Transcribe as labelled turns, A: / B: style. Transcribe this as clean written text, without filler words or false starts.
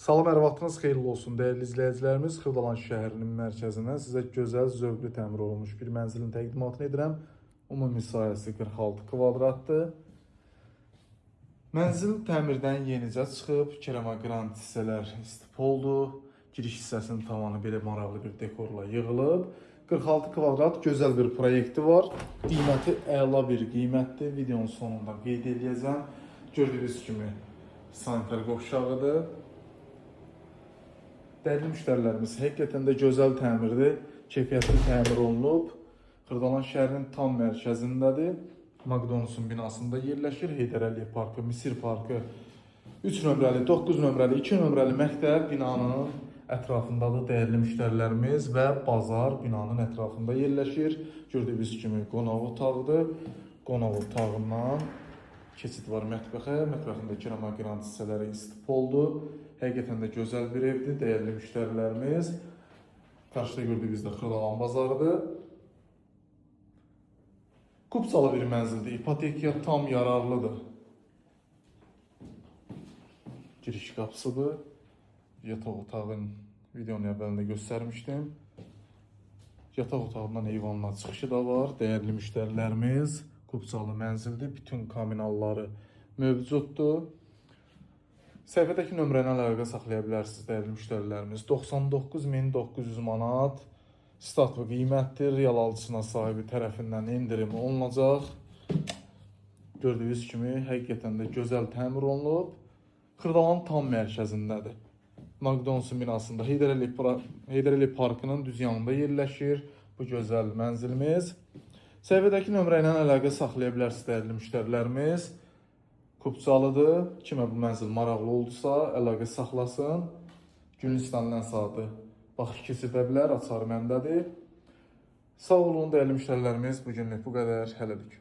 A: Salam, hər vaxtınız xeyirli olsun dəyərli izləyicilərimiz. Xırdalan şəhərinin mərkəzindən sizə gözəl, zövqlü təmir olunmuş bir mənzilin təqdimatını edirəm. Ümumi sahəsi 46 kvadratdır. Mənzil təmirdən yenicə çıxıb, keramagrant hissələr istif oldu. Giriş hissəsinin tavanı belə maraqlı bir dekorla yığılıb. 46 kvadrat gözəl bir proyekti var. Qiyməti əla bir qiymətdir. Videonun sonunda qeyd edəcəm. Gördüyünüz kimi sanitar qovşağıdır. Dəyərli müştərilərimiz, həqiqətən də gözəl təmirdir, keyfiyyətli təmir olunub. Xırdalan şəhərinin tam mərkəzindədir. McDonald's'un binasında yerləşir. Heydər Əliyev Parkı, Misir Parkı 3 nömrəli, 9 nömrəli, 2 nömrəli məktəb binanın ətrafındadır dəyərli müştərilərimiz və bazar binanın ətrafında yerləşir. Gördüyünüz kimi qonaq otağıdır. Qonaq otağından keçid var mətbəxə. Mətbəxində keramagrant hissələri istif oldu. Həqiqətən də gözəl bir evdir, dəyərli müştərilərimiz. Qarşıda gördüyünüz də Xırdalan bazarıdır. Kupsalı bir mənzildir, ipotekaya tam yararlıdır. Giriş qapısıdır. Yataq otağın videonun əvvəlində göstərmişdim. Yataq otağından eyvanla çıxışı da var, dəyərli müştərilərimiz. Kupsalı mənzildir, bütün kommunalları mövcuddur. Səhifədəki nömrəni əlaqə saxlaya bilərsiniz dəyərli müştərilərimiz. 99.900 manat statlı qiymətdir. Real alıcısına sahibi tərəfindən endirim olunacaq. Gördüyünüz kimi həqiqətən də gözəl təmir olunub. Xırdalanın tam mərkəzindədir. McDonald's'un binasında Heydər Əliyev Parkının düz yanında yerləşir bu gözəl mənzilimiz. Səhifədəki nömrə ilə əlaqə saxlaya bilərsiniz dəyərli müştərilərimiz. Kupsalıdır. Kimə bu mənzil maraqlı oldusa, əlaqə saxlasın. Günün istənilən saatı baxış keçirdə bilər, açar məndədir. Sağ olun dəyərli müştərilərimiz, bugünlük bu qədər. Hələlik.